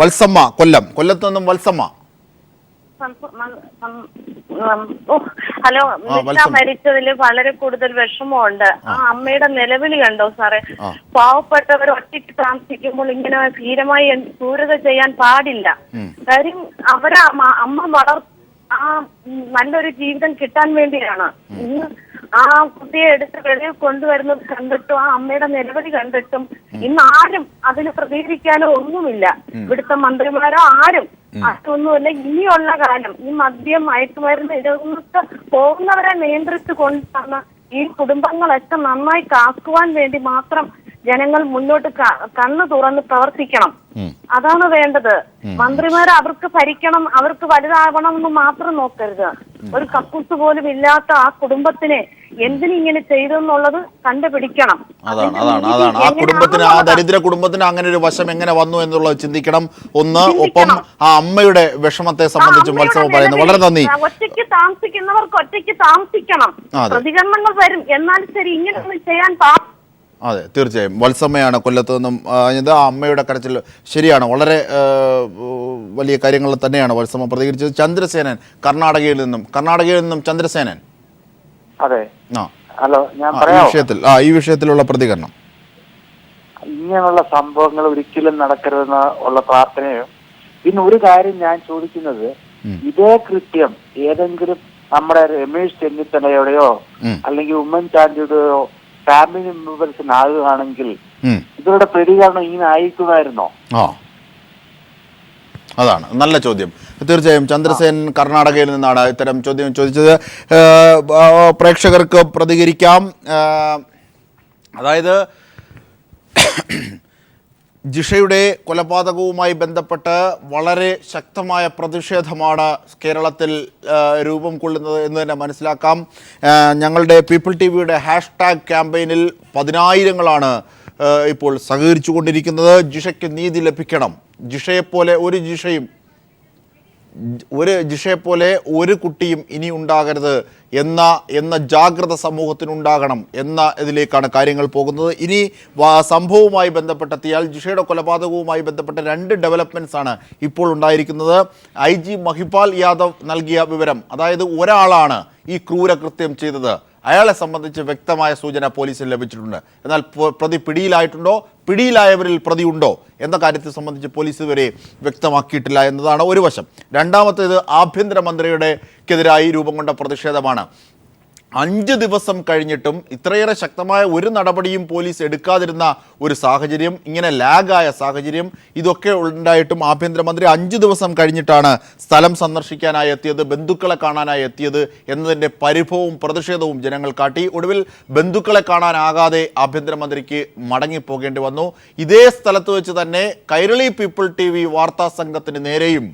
വത്സമ്മ, കൊല്ലത്ത് നിന്നും വത്സമ്മ. ഹലോ, മരിച്ചതിൽ വളരെ കൂടുതൽ വിഷമമുണ്ട്. ആ അമ്മയുടെ നിലവിളി കണ്ടോ സാറേ? പാവപ്പെട്ടവർ ഒറ്റയ്ക്ക് താമസിക്കുമ്പോൾ ഇങ്ങനെ ധീരമായി ക്രൂരത ചെയ്യാൻ പാടില്ല. കാര്യം അവരെ അമ്മ ആ നല്ലൊരു ജീവിതം കിട്ടാൻ വേണ്ടിയാണ്. ഇന്ന് ആ കുട്ടിയെ എടുത്ത് വെളിയിൽ കൊണ്ടുവരുന്നത് കണ്ടിട്ടും ആ അമ്മയുടെ നിലവിളി കണ്ടിട്ടും ഇന്ന് ആരും അതിന് പ്രതികരിക്കാനോ ഒന്നുമില്ല. ഇവിടുത്തെ മന്ത്രിമാരോ ആരും അതൊന്നുമല്ല. ഇനിയുള്ള കാലം ഈ മദ്യം, മയക്കുമരുന്ന് ഇതൊക്കെ പോകുന്നവരെ നിയന്ത്രിച്ചു കൊണ്ടുവന്ന ഈ കുടുംബങ്ങളൊക്കെ നന്നായി കാക്കുവാൻ വേണ്ടി മാത്രം ജനങ്ങൾ മുന്നോട്ട് കണ്ണു തുറന്ന് പ്രവർത്തിക്കണം. അതാണ് വേണ്ടത്. മന്ത്രിമാർ അവർക്ക് ഭരിക്കണം, അവർക്ക് വലുതാവണം എന്ന് മാത്രം നോക്കരുത്. ഒരു കക്കൂസ് പോലും ഇല്ലാത്ത ആ കുടുംബത്തിനെ എന്തിനിങ്ങനെ ചെയ്തെന്നുള്ളത് കണ്ടുപിടിക്കണം. അതാണ് ആ കുടുംബത്തിന്, ആ ദരിദ്ര കുടുംബത്തിന് അങ്ങനെ ഒരു വശം എങ്ങനെ വന്നു എന്നുള്ളത് ചിന്തിക്കണം. ഒപ്പം ആ അമ്മയുടെ വിഷമത്തെ സംബന്ധിച്ചും മത്സവം പറയുന്നു. വളരെ നന്ദി. ഒറ്റയ്ക്ക് താമസിക്കുന്നവർക്ക് ഒറ്റയ്ക്ക് താമസിക്കണം. പ്രതികരണങ്ങൾ വരും, എന്നാൽ ശരി ഇങ്ങനെയൊന്നും ചെയ്യാൻ അതെ, തീർച്ചയായും. വത്സമ്മയാണ് കൊല്ലത്ത് നിന്നും. ഇത് ആ അമ്മയുടെ കരച്ചിൽ ശരിയാണ്. വളരെ വലിയ കാര്യങ്ങൾ തന്നെയാണ് വത്സമ്മ പ്രതികരിച്ചത്. ചന്ദ്രസേനൻ കർണാടകയിൽ നിന്നും ചന്ദ്രസേനൻ. അതെ, ഹലോ, ഞാൻ ഈ വിഷയത്തിലുള്ള പ്രതികരണം. ഇങ്ങനെയുള്ള സംഭവങ്ങൾ ഒരിക്കലും നടക്കരുതെന്ന് ഉള്ള പ്രാർത്ഥനയും. പിന്നെ ഒരു കാര്യം ഞാൻ ചോദിക്കുന്നത്, ഇതേ കൃത്യം ഏതെങ്കിലും നമ്മുടെ രമേശ് ചെന്നിത്തലയുടെയോ അല്ലെങ്കിൽ ഉമ്മൻചാണ്ടിയുടെയോ ഫാമിലി മെമ്പേഴ്സിനാകുകയാണെങ്കിൽ ഇവരുടെ പ്രതികരണം ഇങ്ങനെ ആയിരിക്കുമായിരുന്നോ? അതാണ് നല്ല ചോദ്യം. തീർച്ചയായും ചന്ദ്രസേൻ കർണാടകയിൽ നിന്നാണ് ഇത്തരം ചോദ്യം ചോദിച്ചത്. പ്രേക്ഷകർക്ക് പ്രതികരിക്കാം. അതായത് ജിഷയുടെ കൊലപാതകവുമായി ബന്ധപ്പെട്ട് വളരെ ശക്തമായ പ്രതിഷേധമാണ് കേരളത്തിൽ രൂപം കൊള്ളുന്നത് എന്ന് തന്നെ മനസ്സിലാക്കാം. ഞങ്ങളുടെ പീപ്പിൾ ടി.വിയുടെ ഹാഷ്ടാഗ് ക്യാമ്പയിനിൽ 10,000-ങ്ങളാണ് ഇപ്പോൾ സഹകരിച്ചു കൊണ്ടിരിക്കുന്നത്. ജിഷയ്ക്ക് നീതി ലഭിക്കണം, ജിഷയെപ്പോലെ ഒരു കുട്ടിയും ഇനി ഉണ്ടാകരുത് എന്ന ജാഗ്രത സമൂഹത്തിനുണ്ടാകണം എന്ന ഇതിലേക്കാണ് കാര്യങ്ങൾ പോകുന്നത്. ഇനി സംഭവവുമായി ബന്ധപ്പെട്ടെത്തിയാൽ ജിഷയുടെ കൊലപാതകവുമായി ബന്ധപ്പെട്ട 2 ഡെവലപ്മെൻറ്റ്സ് ആണ് ഇപ്പോൾ ഉണ്ടായിരിക്കുന്നത്. IG മഹിപാൽ യാദവ് നൽകിയ വിവരം, അതായത് ഒരാളാണ് ഈ ക്രൂരകൃത്യം ചെയ്തത്, അയാളെ സംബന്ധിച്ച് വ്യക്തമായ സൂചന പോലീസിന് ലഭിച്ചിട്ടുണ്ട്. എന്നാൽ പ്രതി പിടിയിലായിട്ടുണ്ടോ, പിടിയിലായവരിൽ പ്രതിയുണ്ടോ എന്ന കാര്യത്തെ സംബന്ധിച്ച് പോലീസ് ഇതുവരെ വ്യക്തമാക്കിയിട്ടില്ല എന്നതാണ് ഒരു വശം. രണ്ടാമത്തേത് ആഭ്യന്തരമന്ത്രിയുടെക്കെതിരായി രൂപം കൊണ്ട പ്രതിഷേധമാണ്. 5 ദിവസം കഴിഞ്ഞിട്ടും ഇത്രയേറെ ശക്തമായ ഒരു നടപടിയും പോലീസ് എടുക്കാതിരുന്ന ഒരു സാഹചര്യം, ഇങ്ങനെ ലാഗായ സാഹചര്യം, ഇതൊക്കെ ഉണ്ടായിട്ടും ആഭ്യന്തരമന്ത്രി 5 ദിവസം കഴിഞ്ഞിട്ടാണ് സ്ഥലം സന്ദർശിക്കാനായി എത്തിയത്, ബന്ധുക്കളെ കാണാനായി എത്തിയത് എന്നതിൻ്റെ പരിഭവവും പ്രതിഷേധവും ജനങ്ങൾ കാട്ടി. ഒടുവിൽ ബന്ധുക്കളെ കാണാനാകാതെ ആഭ്യന്തരമന്ത്രിക്ക് മടങ്ങിപ്പോകേണ്ടി വന്നു. ഇതേ സ്ഥലത്ത് വെച്ച് തന്നെ കൈരളി പീപ്പിൾ TV വാർത്താ സംഘത്തിന് നേരെയും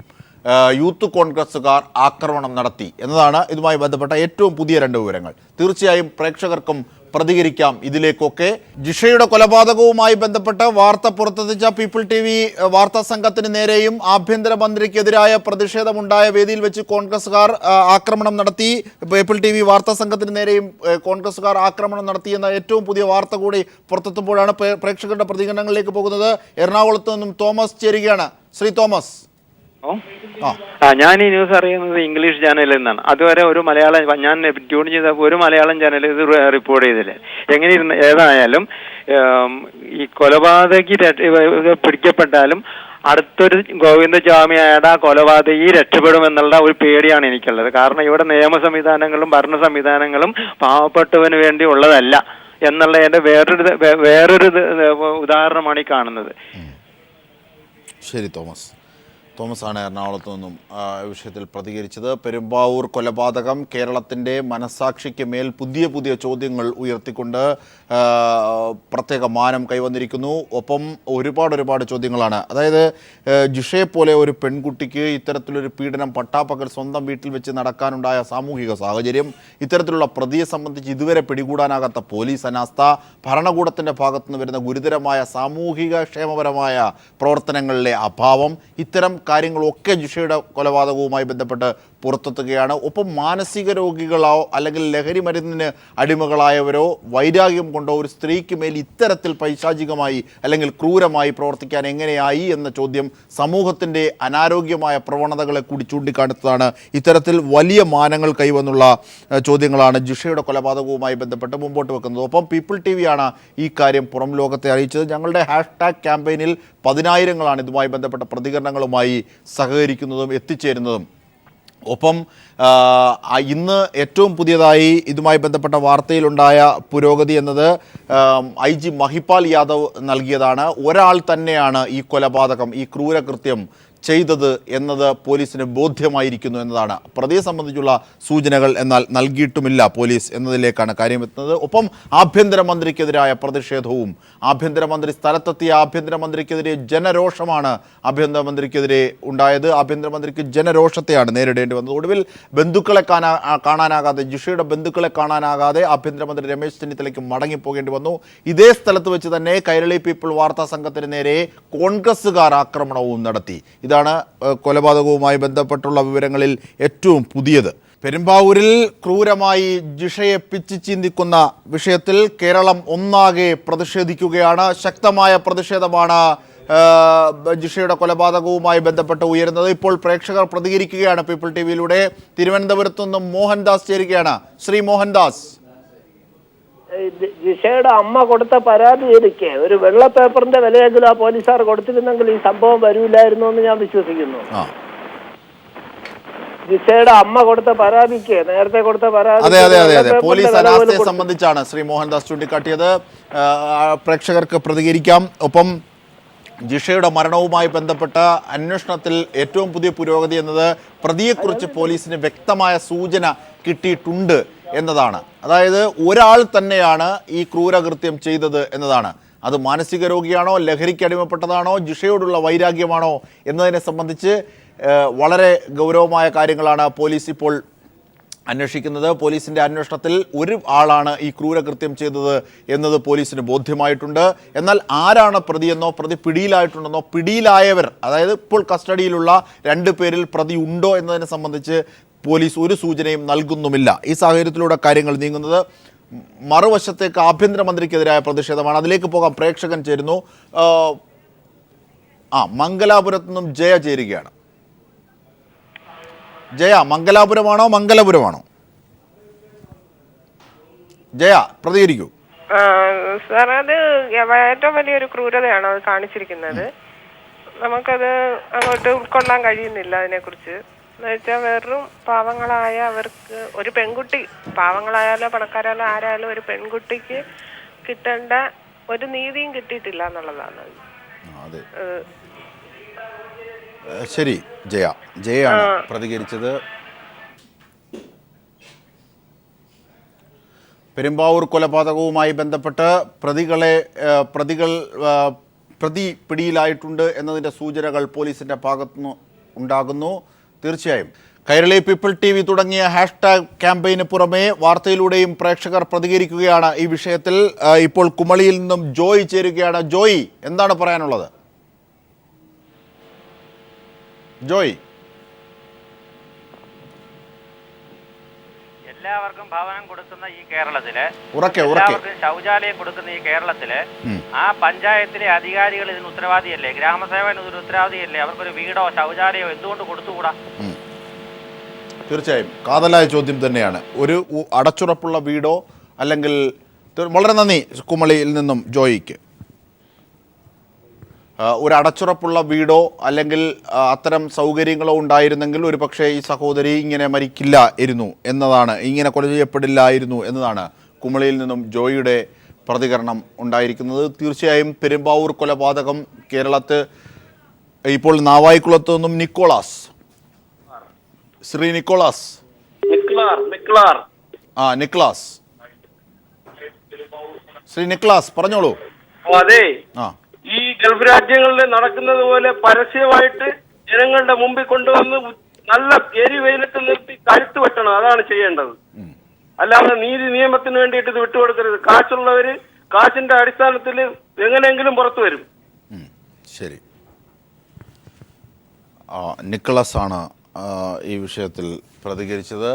യൂത്ത് കോൺഗ്രസ്സുകാർ ആക്രമണം നടത്തി എന്നതാണ് ഇതുമായി ബന്ധപ്പെട്ട ഏറ്റവും പുതിയ 2 വിവരങ്ങൾ. തീർച്ചയായും പ്രേക്ഷകർക്കും പ്രതികരിക്കാം ഇതിലേക്കൊക്കെ. ജിഷയുടെ കൊലപാതകവുമായി ബന്ധപ്പെട്ട് വാർത്ത പുറത്തെത്തിച്ച പീപ്പിൾ TV വാർത്താ സംഘത്തിന് നേരെയും ആഭ്യന്തരമന്ത്രിക്കെതിരായ പ്രതിഷേധമുണ്ടായ വേദിയിൽ വെച്ച് കോൺഗ്രസ്സുകാർ ആക്രമണം നടത്തി. പീപ്പിൾ TV വാർത്താ സംഘത്തിന് നേരെയും കോൺഗ്രസ്സുകാർ ആക്രമണം നടത്തിയെന്ന ഏറ്റവും പുതിയ വാർത്ത കൂടി പുറത്തെത്തുമ്പോഴാണ് പ്രേക്ഷകരുടെ പ്രതികരണങ്ങളിലേക്ക് പോകുന്നത്. എറണാകുളത്ത് നിന്നും തോമസ് ചേരുകയാണ്. ശ്രീ തോമസ്. ഞാൻ ഈ ന്യൂസ് അറിയുന്നത് ഇംഗ്ലീഷ് ചാനലിൽ നിന്നാണ്. അതുവരെ ഒരു മലയാളം, ഞാൻ ട്യൂൺ ചെയ്ത ഒരു മലയാളം ചാനൽ ഇത് റിപ്പോർട്ട് ചെയ്തില്ല. എങ്ങനെ ഏതായാലും ഈ കൊലപാതകി പിടിക്കപ്പെട്ടാലും അടുത്തൊരു ഗോവിന്ദസ്വാമിയായ കൊലപാതകി രക്ഷപ്പെടുമെന്നുള്ള ഒരു പേടിയാണ് എനിക്കുള്ളത്. കാരണം ഇവിടെ നിയമ സംവിധാനങ്ങളും ഭരണ സംവിധാനങ്ങളും പാവപ്പെട്ടവന് വേണ്ടി ഉള്ളതല്ല എന്നുള്ള എൻ്റെ വേറൊരു ഉദാഹരണമാണ് ഈ കാണുന്നത്. ശരി, തോമസാണ് എറണാകുളത്ത് നിന്നും വിഷയത്തിൽ പ്രതികരിച്ചത്. പെരുമ്പാവൂർ കൊലപാതകം കേരളത്തിൻ്റെ മനസാക്ഷിക്ക് മേൽ പുതിയ ചോദ്യങ്ങൾ ഉയർത്തിക്കൊണ്ട് പ്രത്യേക മാനം കൈവന്നിരിക്കുന്നു. ഒപ്പം ഒരുപാട് ചോദ്യങ്ങളാണ്. അതായത് ജിഷയെപ്പോലെ ഒരു പെൺകുട്ടിക്ക് ഇത്തരത്തിലൊരു പീഡനം പട്ടാപ്പകൽ സ്വന്തം വീട്ടിൽ വെച്ച് നടക്കാനുണ്ടായ സാമൂഹിക സാഹചര്യം, ഇത്തരത്തിലുള്ള പ്രതിയെ സംബന്ധിച്ച് ഇതുവരെ പിടികൂടാനാകാത്ത പോലീസ് അനാസ്ഥ, ഭരണകൂടത്തിൻ്റെ ഭാഗത്തുനിന്ന് വരുന്ന ഗുരുതരമായ സാമൂഹിക ക്ഷേമപരമായ പ്രവർത്തനങ്ങളിലെ അഭാവം, ഇത്തരം കാര്യങ്ങളൊക്കെ ജിഷയുടെ കൊലപാതകവുമായി ബന്ധപ്പെട്ട് പുറത്തെത്തുകയാണ്. ഒപ്പം മാനസിക രോഗികളോ അല്ലെങ്കിൽ ലഹരി മരുന്നിന് അടിമകളായവരോ വൈരാഗ്യം കൊണ്ടോ ഒരു സ്ത്രീക്ക് മേൽ ഇത്തരത്തിൽ പൈശാചികമായി അല്ലെങ്കിൽ ക്രൂരമായി പ്രവർത്തിക്കാൻ എങ്ങനെയായി എന്ന ചോദ്യം സമൂഹത്തിൻ്റെ അനാരോഗ്യമായ പ്രവണതകളെ കൂടി ചൂണ്ടിക്കാണിച്ചതാണ്. ഇത്തരത്തിൽ വലിയ മാനങ്ങൾ കൈവന്നുള്ള ചോദ്യങ്ങളാണ് ജിഷയുടെ കൊലപാതകവുമായി ബന്ധപ്പെട്ട് മുമ്പോട്ട് വെക്കുന്നത്. ഒപ്പം പീപ്പിൾ TV ആണ് ഈ കാര്യം പുറം ലോകത്തെ അറിയിച്ചത്. ഞങ്ങളുടെ #, ക്യാമ്പയിനിൽ 10,000-ങ്ങളാണ് ഇതുമായി ബന്ധപ്പെട്ട പ്രതികരണങ്ങളുമായി സഹകരിക്കുന്നതും എത്തിച്ചേരുന്നതും. ഒപ്പം ഇന്ന് ഏറ്റവും പുതിയതായി ഇതുമായി ബന്ധപ്പെട്ട വാർത്തയിലുണ്ടായ പുരോഗതി എന്നത് IG മഹിപാൽ യാദവ് നൽകിയതാണ്. ഒരാൾ തന്നെയാണ് ഈ കൊലപാതകം, ഈ ക്രൂരകൃത്യം ചെയ്തത് എന്നത് പോലീസിന് ബോധ്യമായിരിക്കുന്നു എന്നതാണ്. പ്രതിയെ സംബന്ധിച്ചുള്ള സൂചനകൾ എന്നാൽ നൽകിയിട്ടുമില്ല പോലീസ് എന്നതിലേക്കാണ് കാര്യം എത്തുന്നത്. ഒപ്പം ആഭ്യന്തരമന്ത്രിക്കെതിരായ പ്രതിഷേധവും, ആഭ്യന്തരമന്ത്രി സ്ഥലത്തെത്തിയ ആഭ്യന്തരമന്ത്രിക്കെതിരെ ജനരോഷമാണ് ആഭ്യന്തരമന്ത്രിക്കെതിരെ ഉണ്ടായത്. ആഭ്യന്തരമന്ത്രിക്ക് ജനരോഷത്തെയാണ് നേരിടേണ്ടി വന്നത്. ഒടുവിൽ ബന്ധുക്കളെ കാണാനാകാതെ, ജിഷയുടെ ബന്ധുക്കളെ കാണാനാകാതെ ആഭ്യന്തരമന്ത്രി രമേശ് ചെന്നിത്തലയ്ക്ക് മടങ്ങിപ്പോകേണ്ടി വന്നു. ഇതേ സ്ഥലത്ത് വെച്ച് തന്നെ കൈരളി പീപ്പിൾ വാർത്താ സംഘത്തിന് നേരെ കോൺഗ്രസ്സുകാർ ആക്രമണവും നടത്തി. ഇതാണ് കൊലപാതകവുമായി ബന്ധപ്പെട്ടുള്ള വിവരങ്ങളിൽ ഏറ്റവും പുതിയത്. പെരുമ്പാവൂരിൽ ക്രൂരമായി ജിഷയെ പിച്ചി ചീന്തിക്കുന്ന വിഷയത്തിൽ കേരളം ഒന്നാകെ പ്രതിഷേധിക്കുകയാണ്. ശക്തമായ പ്രതിഷേധമാണ് ജിഷയുടെ കൊലപാതകവുമായി ബന്ധപ്പെട്ട് ഉയരുന്നത്. ഇപ്പോൾ പ്രേക്ഷകർ പ്രതികരിക്കുകയാണ് പീപ്പിൾ TVയിലൂടെ. തിരുവനന്തപുരത്തു നിന്നും മോഹൻദാസ് ചേരുകയാണ്. ശ്രീ മോഹൻദാസ്, ജിഷയുടെ അമ്മ കൊടുത്ത പരാതി എനിക്ക് ഒരു വെള്ള പേപ്പറിന്റെ വിലയെങ്കിലും ആ പോലീസുകാർ കൊടുത്തിരുന്നെങ്കിൽ ഈ സംഭവം വരൂലായിരുന്നു എന്ന് ഞാൻ വിശ്വസിക്കുന്നു. ജിഷയുടെ അമ്മ കൊടുത്ത പരാതിക്ക്, നേരത്തെ കൊടുത്ത പരാതി, അതെ പോലീസ് അനാസ്ഥയെ സംബന്ധിച്ചാണ് ശ്രീ മോഹൻദാസ് ചൂണ്ടിക്കാട്ടിയത്. പ്രേക്ഷകർക്ക് പ്രതികരിക്കാം. ഒപ്പം ജിഷയുടെ മരണവുമായി ബന്ധപ്പെട്ട അന്വേഷണത്തിൽ ഏറ്റവും പുതിയ പുരോഗതി എന്നത് പ്രതിയെക്കുറിച്ച് പോലീസിന് വ്യക്തമായ സൂചന കിട്ടിയിട്ടുണ്ട് എന്നതാണ്. അതായത് ഒരാൾ തന്നെയാണ് ഈ ക്രൂരകൃത്യം ചെയ്തത് എന്നതാണ്. അത് മാനസിക രോഗിയാണോ, ലഹരിക്ക് അടിമപ്പെട്ടതാണോ, ജിഷയോടുള്ള വൈരാഗ്യമാണോ എന്നതിനെ സംബന്ധിച്ച് വളരെ ഗൗരവമായ കാര്യങ്ങളാണ് പോലീസ് ഇപ്പോൾ അന്വേഷിക്കുന്നത്. പോലീസിൻ്റെ അന്വേഷണത്തിൽ ഒരു ആളാണ് ഈ ക്രൂരകൃത്യം ചെയ്തത് എന്നത് പോലീസിന് ബോധ്യമായിട്ടുണ്ട്. എന്നാൽ ആരാണ് പ്രതിയെന്നോ പ്രതി പിടിയിലായിട്ടുണ്ടെന്നോ, പിടിയിലായവർ, അതായത് ഇപ്പോൾ കസ്റ്റഡിയിലുള്ള 2 പേരിൽ പ്രതി ഉണ്ടോ എന്നതിനെ സംബന്ധിച്ച് പോലീസ് ഒരു സൂചനയും നൽകുന്നുമില്ല. ഈ സാഹചര്യത്തിലൂടെ കാര്യങ്ങൾ നീങ്ങുന്നത്. മറുവശത്തേക്ക് ആഭ്യന്തരമന്ത്രിക്കെതിരായ പ്രതിഷേധമാണ്. അതിലേക്ക് പോകാം. പ്രേക്ഷകൻ ചേരുന്നു. മംഗലാപുരത്തു നിന്നും ജയ ചേരുകയാണ്. ജയ, മംഗലാപുരമാണോ മംഗലപുരമാണോ? ജയ, പ്രതികരിക്കൂ. സാർ, അത് ഏറ്റവും വലിയൊരു ക്രൂരതയാണ് അത് കാണിച്ചിരിക്കുന്നത്. നമുക്കത് അങ്ങോട്ട് ഉൾക്കൊള്ളാൻ കഴിയുന്നില്ല അതിനെക്കുറിച്ച്. എന്നുവെച്ചാൽ വെറും പാവങ്ങളായ അവർക്ക്, ഒരു പെൺകുട്ടി, പാവങ്ങളായാലോ പണക്കാരായാലോ ആരായാലും ഒരു പെൺകുട്ടിക്ക് കിട്ടേണ്ട ഒരു നീതിയും കിട്ടിയിട്ടില്ല എന്നുള്ളതാണ്. ശരി, ജയാണ് പ്രതികരിച്ചത്. പെരുമ്പാവൂർ കൊലപാതകവുമായി ബന്ധപ്പെട്ട് പ്രതി പിടിയിലായിട്ടുണ്ട് എന്നതിൻ്റെ സൂചനകൾ പോലീസിൻ്റെ ഭാഗത്തുനിന്ന് ഉണ്ടാകുന്നു. തീർച്ചയായും കൈരളി പീപ്പിൾ TV തുടങ്ങിയ #, ക്യാമ്പയിന് പുറമെ വാർത്തയിലൂടെയും പ്രേക്ഷകർ പ്രതികരിക്കുകയാണ് ഈ വിഷയത്തിൽ. ഇപ്പോൾ കുമളിയിൽ നിന്നും ജോയ് ചേരുകയാണ്. ജോയ്, എന്താണ് പറയാനുള്ളത്? ജോയ്, എല്ലാവർക്കും ഭവനം കൊടുക്കുന്ന ഈ കേരളത്തില്, എല്ലാവർക്കും ശൗചാലയം കൊടുക്കുന്ന ഈ കേരളത്തില് ആ പഞ്ചായത്തിലെ അധികാരികൾ ഇതിന് ഉത്തരവാദിയല്ലേ? ഗ്രാമസേവകൻ ഇതിന് ഉത്തരവാദിയല്ലേ? അവർക്കൊരു വീടോ ശൗചാലയോ എന്തുകൊണ്ട് കൊടുത്തുകൂടാ? തീർച്ചയായും കാതലായ ചോദ്യം തന്നെയാണ്. ഒരു അടച്ചുറപ്പുള്ള വീടോ അല്ലെങ്കിൽ, വളരെ നന്ദി കുമളിയിൽ നിന്നും ജോയിക്ക്. ഒരു അടച്ചുറപ്പുള്ള വീടോ അല്ലെങ്കിൽ അത്തരം സൗകര്യങ്ങളോ ഉണ്ടായിരുന്നെങ്കിൽ ഒരു പക്ഷേ ഈ സഹോദരി ഇങ്ങനെ മരിക്കില്ലായിരുന്നു എന്നതാണ്, ഇങ്ങനെ കൊല ചെയ്യപ്പെടില്ലായിരുന്നു എന്നതാണ് കുമളിയിൽ നിന്നും ജോയിയുടെ പ്രതികരണം ഉണ്ടായിരിക്കുന്നത്. തീർച്ചയായും പെരുമ്പാവൂർ കൊലപാതകം കേരളത്തിൽ ഇപ്പോൾ നാവായിക്കുളത്ത് നിന്നും Nicholas, Shri Nicholas, Niklas, Shri Niklas പറഞ്ഞോളൂ. അതെ, ഈ ഗൾഫ് രാജ്യങ്ങളിൽ നടക്കുന്നത് പോലെ പരസ്യമായിട്ട് ജനങ്ങളുടെ മുമ്പിൽ കൊണ്ടുവന്ന് നല്ല വെയിലത്ത് നിർത്തി കഴുത്ത് വെട്ടണം. അതാണ് ചെയ്യേണ്ടത്. അല്ലാതെ നീതി നിയമത്തിന് വേണ്ടിയിട്ട് ഇത് വിട്ടുകൊടുക്കരുത്. കാശുള്ളവര് കാശിന്റെ അടിസ്ഥാനത്തിൽ എങ്ങനെയെങ്കിലും പുറത്തു വരും. ശരി, നിക്കോളസ് ആണ് ഈ വിഷയത്തിൽ പ്രതികരിച്ചത്.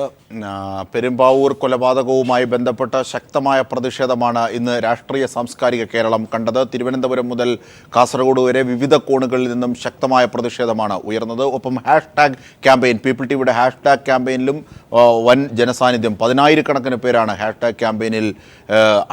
പെരുമ്പാവൂർ കൊലപാതകവുമായി ബന്ധപ്പെട്ട ശക്തമായ പ്രതിഷേധമാണ് ഇന്ന് രാഷ്ട്രീയ സാംസ്കാരിക കേരളം കണ്ടത്. തിരുവനന്തപുരം മുതൽ കാസർഗോഡ് വരെ വിവിധ കോണുകളിൽ നിന്നും ശക്തമായ പ്രതിഷേധമാണ് ഉയർന്നത്. ഒപ്പം #, ക്യാമ്പയിൻ, പീപ്പിൾ ടിവിയുടെ #, ക്യാമ്പയിനിലും വൻ ജനസാന്നിധ്യം, 10,000-കണക്കിന് പേരാണ് #, ക്യാമ്പയിനിൽ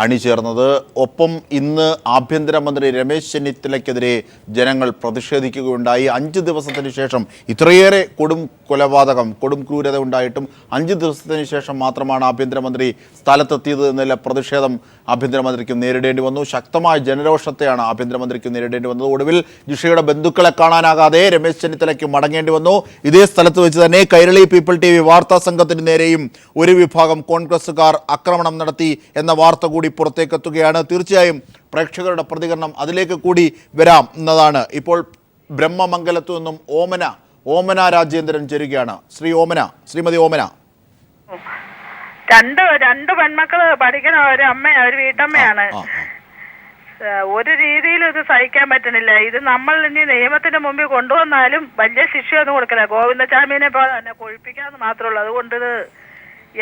അണിചേർന്നത്. ഒപ്പം ഇന്ന് ആഭ്യന്തരമന്ത്രി രമേശ് ചെന്നിത്തലയ്ക്കെതിരെ ജനങ്ങൾ പ്രതിഷേധിക്കുകയുണ്ടായി. 5 ദിവസത്തിന് ശേഷം ഇത്രയേറെ കൊടും കൊലപാതകം, കൊടും ക്രൂരത ഉണ്ടായിട്ടും 5 ദിവസത്തിന് ശേഷം മാത്രമാണ് ആഭ്യന്തരമന്ത്രി സ്ഥലത്തെത്തിയത് എന്നുള്ള പ്രതിഷേധം ആഭ്യന്തരമന്ത്രിക്ക് നേരിടേണ്ടി വന്നു. ശക്തമായ ജനരോഷത്തെയാണ് ആഭ്യന്തരമന്ത്രിക്ക് നേരിടേണ്ടി വന്നത്. ഒടുവിൽ ജിഷയുടെ ബന്ധുക്കളെ കാണാനാകാതെ രമേശ് ചെന്നിത്തലയ്ക്ക് മടങ്ങേണ്ടി വന്നു. ഇതേ സ്ഥലത്ത് വെച്ച് തന്നെ കൈരളി പീപ്പിൾ TV വാർത്താ സംഘത്തിന് നേരെയും ഒരു വിഭാഗം കോൺഗ്രസുകാർ ആക്രമണം നടത്തി എന്ന വാർത്ത കൂടി പുറത്തേക്കെത്തുകയാണ്. തീർച്ചയായും പ്രേക്ഷകരുടെ പ്രതികരണം അതിലേക്ക് കൂടി വരാം എന്നതാണ്. ഇപ്പോൾ ബ്രഹ്മമംഗലത്തു നിന്നും ഓമന രാജേന്ദ്രൻ ചേരുകയാണ്. ശ്രീമതി ഓമന. രണ്ട് പെൺമക്കള് പഠിക്കണ ഒരു വീട്ടമ്മയാണ്. ഒരു രീതിയിലും ഇത് സഹിക്കാൻ പറ്റണില്ല. ഇത് നമ്മൾ ഇനി നിയമത്തിന്റെ മുമ്പിൽ കൊണ്ടുവന്നാലും വലിയ ശിക്ഷയൊന്നും കൊടുക്കില്ല. ഗോവിന്ദചാമിനെ പോലെ തന്നെ കൊഴിപ്പിക്കാന്ന് മാത്രമേ ഉള്ളൂ. അതുകൊണ്ട് ഇത്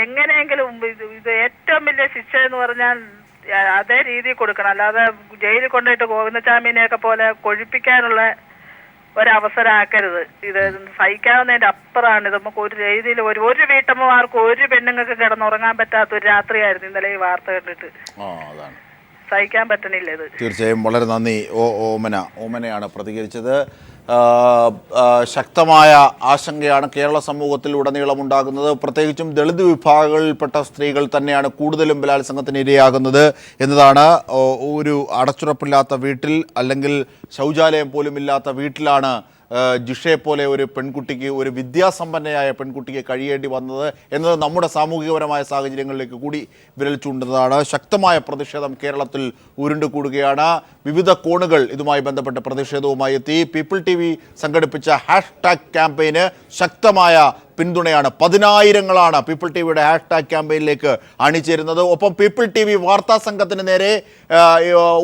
എങ്ങനെയെങ്കിലും ഇത് ഏറ്റവും വലിയ ശിക്ഷ എന്ന് പറഞ്ഞാൽ അതേ രീതിയിൽ കൊടുക്കണം. അല്ലാതെ ജയിലിൽ കൊണ്ടുപോയിട്ട് ഗോവിന്ദചാമിനെയൊക്കെ പോലെ കൊഴിപ്പിക്കാനുള്ള ഒരവസരമാക്കരുത്. ഇത് സഹിക്കാവുന്നതിന്റെ അപ്പുറമാണ്. ഇത് നമുക്ക് ഒരു രീതിയിൽ ഒരു വീട്ടമ്മമാർക്ക് ഒരു പെണ്ണുങ്ങൾക്ക് കിടന്നുറങ്ങാൻ പറ്റാത്ത ഒരു രാത്രിയായിരുന്നു ഇന്നലെ ഈ വാർത്ത കണ്ടിട്ട്. സഹിക്കാൻ പറ്റണില്ല ഇത്. തീർച്ചയായും വളരെ നന്ദി. ഓമനയാണ് പ്രതികരിച്ചത്. ശക്തമായ ആശങ്കയാണ് കേരള സമൂഹത്തിൽ ഉടനീളം ഉണ്ടാകുന്നത്. പ്രത്യേകിച്ചും ദളിത് വിഭാഗങ്ങളിൽപ്പെട്ട സ്ത്രീകൾ തന്നെയാണ് കൂടുതലും ബലാത്സംഗത്തിന് ഇരയാകുന്നത് എന്നതാണ്. ഒരു അടച്ചുറപ്പില്ലാത്ത വീട്ടിൽ, അല്ലെങ്കിൽ ശൗചാലയം പോലും ഇല്ലാത്ത വീട്ടിലാണ് ജിഷയെ പോലെ ഒരു പെൺകുട്ടിക്ക്, ഒരു വിദ്യാസമ്പന്നയായ പെൺകുട്ടിക്ക് കഴിയേണ്ടി വന്നത് എന്നത് നമ്മുടെ സാമൂഹികപരമായ സാഹചര്യങ്ങളിലേക്ക് കൂടി വിരൽ ചൂണ്ടുന്നതാണ്. ശക്തമായ പ്രതിഷേധം കേരളത്തിൽ ഉരുണ്ടുകൂടുകയാണ്. വിവിധ കോണുകൾ ഇതുമായി ബന്ധപ്പെട്ട പ്രതിഷേധവുമായി എത്തി. പീപ്പിൾ TV സംഘടിപ്പിച്ച #, ക്യാമ്പയിന് ശക്തമായ പിന്തുണയാണ്. 10,000-ങ്ങളാണ് പീപ്പിൾ ടിവിയുടെ #, ക്യാമ്പയിനിലേക്ക് അണിചേരുന്നത്. ഒപ്പം പീപ്പിൾ TV വാർത്താ സംഘത്തിന് നേരെ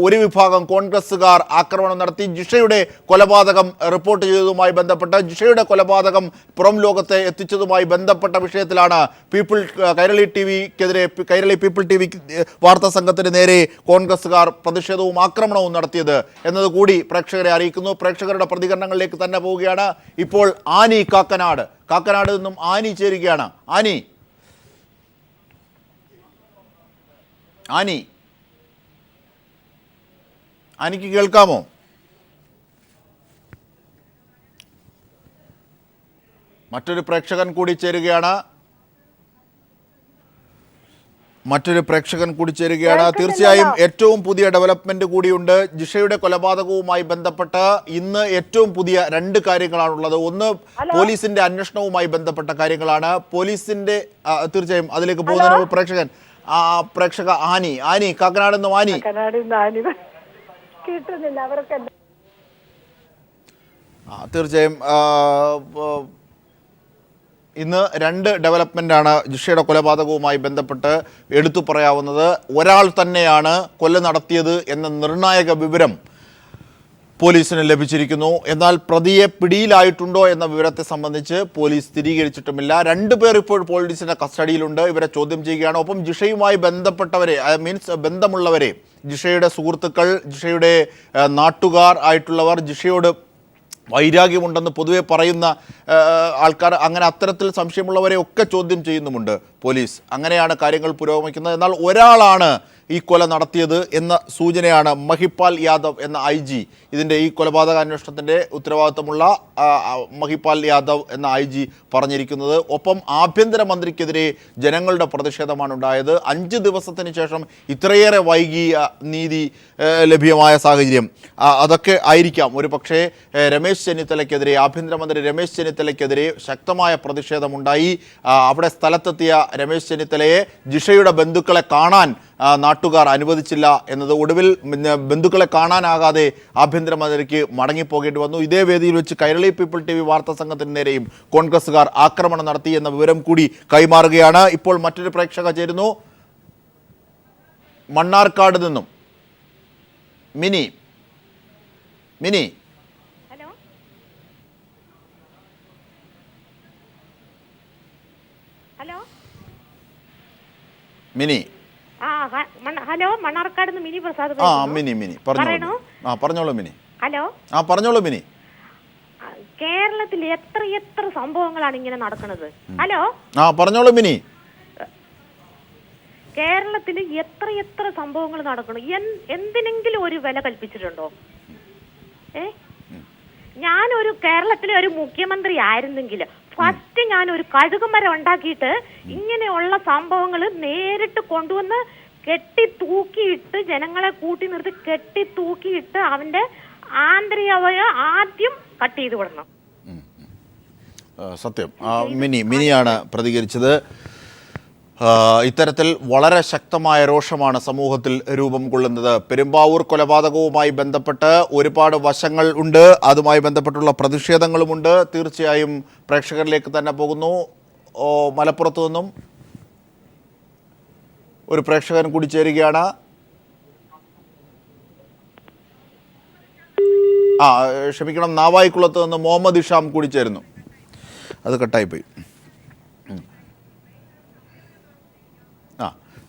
ഒരു വിഭാഗം കോൺഗ്രസുകാർ ആക്രമണം നടത്തി. ജിഷയുടെ കൊലപാതകം റിപ്പോർട്ട് ചെയ്തതുമായി ബന്ധപ്പെട്ട്, ജിഷയുടെ കൊലപാതകം പുറം ലോകത്തെ എത്തിച്ചതുമായി ബന്ധപ്പെട്ട വിഷയത്തിലാണ് കൈരളി പീപ്പിൾ TV വാർത്താ സംഘത്തിന് നേരെ കോൺഗ്രസുകാർ പ്രതിഷേധവും ആക്രമണവും നടത്തിയത് എന്നതുകൂടി പ്രേക്ഷകരെ അറിയിക്കുന്നു. പ്രേക്ഷകരുടെ പ്രതികരണങ്ങളിലേക്ക് തന്നെ പോവുകയാണ്. ഇപ്പോൾ ആനി കാക്കനാട് നിന്നും ആനി ചേരുകയാണ്. ആനിക്ക് കേൾക്കാമോ? മറ്റൊരു പ്രേക്ഷകൻ കൂടി ചേരുകയാണ്. തീർച്ചയായും ഏറ്റവും പുതിയ ഡെവലപ്മെന്റ് കൂടിയുണ്ട്. ജിഷയുടെ കൊലപാതകവുമായി ബന്ധപ്പെട്ട് ഇന്ന് ഏറ്റവും പുതിയ 2 കാര്യങ്ങളാണുള്ളത്. ഒന്ന്, പോലീസിന്റെ അന്വേഷണവുമായി ബന്ധപ്പെട്ട കാര്യങ്ങളാണ്. പോലീസിന്റെ തീർച്ചയായും അതിലേക്ക് പോകുന്നതിന് പ്രേക്ഷക ആനി കാക്കനാട് നിന്നും തീർച്ചയായും ഇന്ന് 2 ഡെവലപ്മെൻ്റാണ് ജിഷയുടെ കൊലപാതകവുമായി ബന്ധപ്പെട്ട് എടുത്തു പറയാവുന്നത്. ഒരാൾ തന്നെയാണ് കൊല നടത്തിയത് എന്ന നിർണായക വിവരം പോലീസിന് ലഭിച്ചിരിക്കുന്നു. എന്നാൽ പ്രതിയെ പിടിയിലായിട്ടുണ്ടോ എന്ന വിവരത്തെ സംബന്ധിച്ച് പോലീസ് സ്ഥിരീകരിച്ചിട്ടുമില്ല. 2 പേർ ഇപ്പോൾ പോലീസിൻ്റെ കസ്റ്റഡിയിലുണ്ട്. ഇവരെ ചോദ്യം ചെയ്യുകയാണ്. ഒപ്പം ജിഷയുമായി ബന്ധപ്പെട്ടവരെ, ബന്ധമുള്ളവരെ, ജിഷയുടെ സുഹൃത്തുക്കൾ, ജിഷയുടെ നാട്ടുകാർ ആയിട്ടുള്ളവർ, ജിഷയോട് വൈരാഗ്യമുണ്ടെന്ന് പൊതുവെ പറയുന്ന ആൾക്കാർ, അങ്ങനെ അത്തരത്തിൽ സംശയമുള്ളവരെ ഒക്കെ ചോദ്യം ചെയ്യുന്നുമുണ്ട് പോലീസ്. അങ്ങനെയാണ് കാര്യങ്ങൾ പുരോഗമിക്കുന്നത്. എന്നാൽ ഒരാളാണ് ഈ കൊല നടത്തിയത് എന്ന സൂചനയാണ് മഹിപാൽ യാദവ് എന്ന IG, ഇതിൻ്റെ ഈ കൊലപാതക അന്വേഷണത്തിൻ്റെ ഉത്തരവാദിത്തമുള്ള മഹിപാൽ യാദവ് എന്ന IG പറഞ്ഞിരിക്കുന്നത്. ഒപ്പം ആഭ്യന്തരമന്ത്രിക്കെതിരെ ജനങ്ങളുടെ പ്രതിഷേധമാണ് ഉണ്ടായത്. 5 ദിവസത്തിന് ശേഷം ഇത്രയേറെ വൈകിയ നീതി ലഭ്യമായ സാഹചര്യം അതൊക്കെ ആയിരിക്കാം ഒരു പക്ഷേ രമേശ് ചെന്നിത്തലയ്ക്കെതിരെ, ആഭ്യന്തരമന്ത്രി രമേശ് ചെന്നിത്തലയ്ക്കെതിരെ ശക്തമായ പ്രതിഷേധമുണ്ടായി. അവിടെ സ്ഥലത്തെത്തിയ രമേശ് ചെന്നിത്തലയെ ജിഷയുടെ ബന്ധുക്കളെ കാണാൻ നാട്ടുകാർ അനുവദിച്ചില്ല എന്നത്. ഒടുവിൽ ബന്ധുക്കളെ കാണാനാകാതെ ആഭ്യന്തരമന്ത്രിക്ക് മടങ്ങിപ്പോകേണ്ടി വന്നു. ഇതേ വേദിയിൽ വെച്ച് കൈരളി പീപ്പിൾ TV വാർത്താ സംഘത്തിന് നേരെയും കോൺഗ്രസുകാർ ആക്രമണം നടത്തി എന്ന വിവരം കൂടി കൈമാറുകയാണ്. ഇപ്പോൾ മറ്റൊരു പ്രേക്ഷക ചേരുന്നു. മണ്ണാർക്കാട് നിന്നും mini. Hello mini. Hello, Mannarkkad mini Prasad. Mini പറഞ്ഞോളൂ. പറഞ്ഞോളൂ മിനി. ഹലോ, പറഞ്ഞോളൂ മിനി. കേരളത്തിൽ എത്ര സംഭവങ്ങളാണ് ഇങ്ങനെ നടക്കുന്നത്? ഹലോ, പറഞ്ഞോളൂ മിനി. കേരളത്തിൽ എത്ര സംഭവങ്ങൾ നടക്കണം? എന്തിനെങ്കിലും ഒരു വില കൽപ്പിച്ചിട്ടുണ്ടോ? ഞാനൊരു കേരളത്തിലെ ഒരു മുഖ്യമന്ത്രി ആയിരുന്നെങ്കിൽ ഫസ്റ്റ് ഞാൻ ഒരു കഴുകുമരം ഉണ്ടാക്കിയിട്ട് ഇങ്ങനെയുള്ള സംഭവങ്ങൾ നേരിട്ട് കൊണ്ടുവന്ന് കെട്ടി തൂക്കിയിട്ട് ജനങ്ങളെ കൂട്ടി നിർത്തി കെട്ടി തൂക്കിയിട്ട് അവന്റെ ആന്തരികവയ ആദ്യം കട്ട് ചെയ്ത് വിടണം. സത്യം. മിനിയാണ് പ്രതികരിച്ചത്. ഇത്തരത്തിൽ വളരെ ശക്തമായ രോഷമാണ് സമൂഹത്തിൽ രൂപം കൊള്ളുന്നത്. പെരുമ്പാവൂർ കൊലപാതകവുമായി ബന്ധപ്പെട്ട് ഒരുപാട് വശങ്ങൾ ഉണ്ട്, അതുമായി ബന്ധപ്പെട്ടുള്ള പ്രതിഷേധങ്ങളുമുണ്ട്. തീർച്ചയായും പ്രേക്ഷകരിലേക്ക് തന്നെ പോകുന്നു. മലപ്പുറത്തു നിന്നും ഒരു പ്രേക്ഷകൻ കൂടി ചേരുകയാണ്. ക്ഷമിക്കണം, നാവായിക്കുളത്ത് നിന്ന് മുഹമ്മദ് ഇഷാം കൂടി ചേരുന്നു. അത് കട്ടായിപ്പോയി.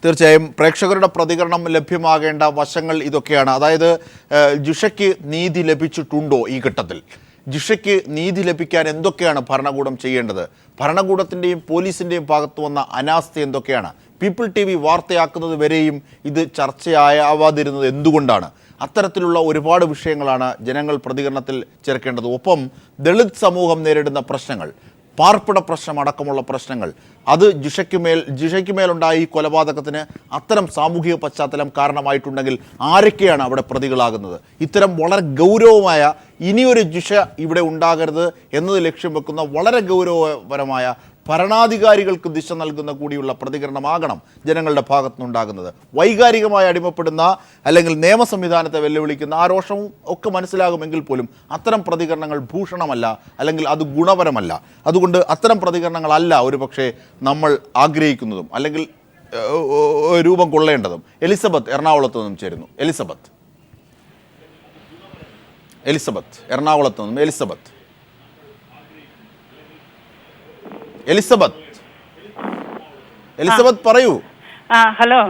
തീർച്ചയായും പ്രേക്ഷകരുടെ പ്രതികരണം ലഭ്യമാകേണ്ട വശങ്ങൾ ഇതൊക്കെയാണ്. അതായത് ജിഷയ്ക്ക് നീതി ലഭിച്ചിട്ടുണ്ടോ ഈ ഘട്ടത്തിൽ? ജിഷയ്ക്ക് നീതി ലഭിക്കാൻ എന്തൊക്കെയാണ് ഭരണകൂടം ചെയ്യേണ്ടത്? ഭരണകൂടത്തിൻ്റെയും പോലീസിൻ്റെയും ഭാഗത്ത് വന്ന അനാസ്ഥ എന്തൊക്കെയാണ്? പീപ്പിൾ TV വാർത്തയാക്കുന്നത് വരെയും ഇത് ചർച്ചയാവാതിരുന്നത് എന്തുകൊണ്ടാണ്? അത്തരത്തിലുള്ള ഒരുപാട് വിഷയങ്ങളാണ് ജനങ്ങൾ പ്രതികരണത്തിൽ ചേർക്കേണ്ടത്. ഒപ്പം ദളിത് സമൂഹം നേരിടുന്ന പ്രശ്നങ്ങൾ, പാർപ്പിട പ്രശ്നം അടക്കമുള്ള പ്രശ്നങ്ങൾ, അത് ജിഷയ്ക്ക് മേലുണ്ടായ ഈ കൊലപാതകത്തിന് അത്തരം സാമൂഹിക പശ്ചാത്തലം കാരണമായിട്ടുണ്ടെങ്കിൽ ആരൊക്കെയാണ് അവിടെ പ്രതികളാകുന്നത്? ഇത്തരം വളരെ ഗൗരവമായ ഇനിയൊരു ജിഷ ഇവിടെ ഉണ്ടാകരുത് എന്നത് ലക്ഷ്യം വെക്കുന്ന വളരെ ഗൗരവപരമായ ഭരണാധികാരികൾക്ക് ദിശ നൽകുന്ന കൂടിയുള്ള പ്രതികരണമാകണം ജനങ്ങളുടെ ഭാഗത്തുനിന്നുണ്ടാകുന്നത്. വൈകാരികമായി അടിമപ്പെടുന്ന അല്ലെങ്കിൽ നിയമ സംവിധാനത്തെ വെല്ലുവിളിക്കുന്ന ആ രോഷവും ഒക്കെ മനസ്സിലാകുമെങ്കിൽ പോലും അത്തരം പ്രതികരണങ്ങൾ ഭൂഷണമല്ല, അല്ലെങ്കിൽ അത് ഗുണപരമല്ല. അതുകൊണ്ട് അത്തരം പ്രതികരണങ്ങളല്ല ഒരുപക്ഷെ നമ്മൾ ആഗ്രഹിക്കുന്നതും അല്ലെങ്കിൽ രൂപം കൊള്ളേണ്ടതും. എലിസബത്ത് എറണാകുളത്ത് നിന്നും ചേരുന്നു. എലിസബത്ത് എറണാകുളത്ത് നിന്നും. എലിസബത്ത് പറയൂ. ഹലോ.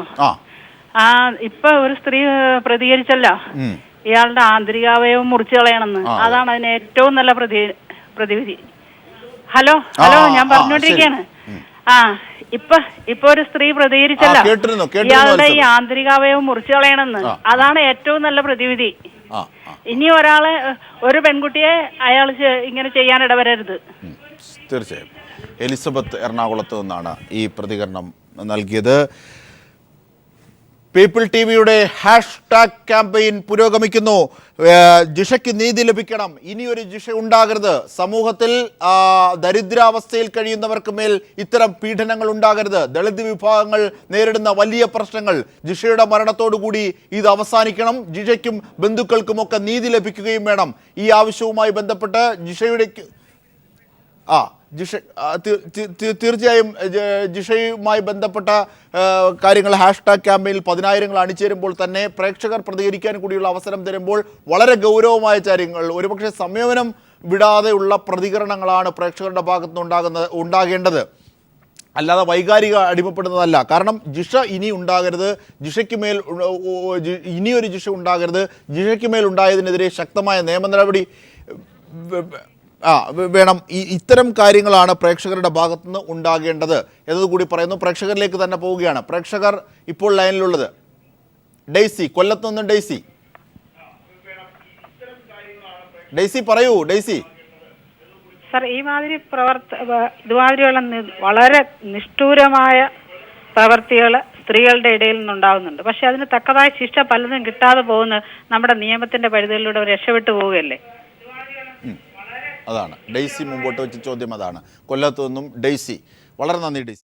ഇപ്പൊ ഒരു സ്ത്രീ പ്രതികരിച്ചല്ലോ, ഇയാളുടെ ആന്തരികാവയവം മുറിച്ചു കളയണമെന്ന്. അതാണ് അതിന് ഏറ്റവും നല്ല പ്രതിവിധി. ഹലോ, ഞാൻ പറഞ്ഞോണ്ടിരിക്കയാണ്. ഇപ്പൊ ഒരു സ്ത്രീ പ്രതികരിച്ചല്ലോ, ഇയാളുടെ ഈ ആന്തരികാവയവം മുറിച്ചു കളയണമെന്ന്. അതാണ് ഏറ്റവും നല്ല പ്രതിവിധി. ഇനി ഒരു പെൺകുട്ടിയെ അയാൾ ഇങ്ങനെ ചെയ്യാൻ ഇടവരരുത്. തീർച്ചയായും. എലിസബത്ത് എറണാകുളത്ത് നിന്നാണ് ഈ പ്രതികരണം നൽകിയത്. പീപ്പിൾ TVയുടെ #, ക്യാമ്പയിൻ പുരോഗമിക്കുന്നു. ജിഷയ്ക്ക് നീതി ലഭിക്കണം, ഇനിയൊരു ജിഷ ഉണ്ടാകരുത്, സമൂഹത്തിൽ ദരിദ്രാവസ്ഥയിൽ കഴിയുന്നവർക്ക് മേൽ ഇത്തരം പീഡനങ്ങൾ ഉണ്ടാകരുത്, ദളിത് വിഭാഗങ്ങൾ നേരിടുന്ന വലിയ പ്രശ്നങ്ങൾ, ജിഷയുടെ മരണത്തോടുകൂടി ഇത് അവസാനിക്കണം, ജിഷയ്ക്കും ബന്ധുക്കൾക്കുമൊക്കെ നീതി ലഭിക്കുകയും വേണം. ഈ ആവശ്യവുമായി ബന്ധപ്പെട്ട് തീർച്ചയായും ജിഷയുമായി ബന്ധപ്പെട്ട കാര്യങ്ങൾ #, ക്യാമ്പയിനിൽ 10,000 അണിചേരുമ്പോൾ തന്നെ പ്രേക്ഷകർ പ്രതികരിക്കാൻ കൂടിയുള്ള അവസരം തരുമ്പോൾ വളരെ ഗൗരവമായ കാര്യങ്ങൾ, ഒരുപക്ഷെ സംയമനം വിടാതെയുള്ള പ്രതികരണങ്ങളാണ് പ്രേക്ഷകരുടെ ഭാഗത്തുനിന്ന് ഉണ്ടാകേണ്ടത്, അല്ലാതെ വൈകാരിക അടിമപ്പെടുന്നതല്ല. കാരണം ജിഷ ഇനി ഉണ്ടാകരുത്, ഇനിയൊരു ജിഷ ഉണ്ടാകരുത്, ജിഷയ്ക്ക് മേൽ ഉണ്ടായതിനെതിരെ ശക്തമായ നിയമ നടപടി വേണം. ഇത്തരം കാര്യങ്ങളാണ് പ്രേക്ഷകരുടെ ഭാഗത്തുനിന്ന് ഉണ്ടാകേണ്ടത് എന്നതുകൂടി പറയുന്നു. പ്രേക്ഷകരിലേക്ക് തന്നെ പോവുകയാണ്. പ്രേക്ഷകർ ഇപ്പോൾ ലൈനിലുള്ളത് ഡെയ്സി, കൊല്ലത്ത് നിന്ന്. ഡെയ്സി പറയൂ. ഡെയ്സി സർ, ഇതുമാതിരിയുള്ള വളരെ നിഷ്ഠൂരമായ പ്രവർത്തികൾ സ്ത്രീകളുടെ ഇടയിൽ നിന്നുണ്ടാകുന്നുണ്ട്. പക്ഷെ അതിന് തക്കതായ ശിക്ഷ പലതും കിട്ടാതെ പോകുന്ന നമ്മുടെ നിയമത്തിന്റെ പരിധിയിലൂടെ രക്ഷപ്പെട്ടു പോവുകയല്ലേ? അതാണ് ഡെയ്സി മുമ്പോട്ട് വെച്ച ചോദ്യം. അതാണ് കൊല്ലത്തു നിന്നും ഡെയ്സി. വളരെ നന്ദി ഡെയ്സി.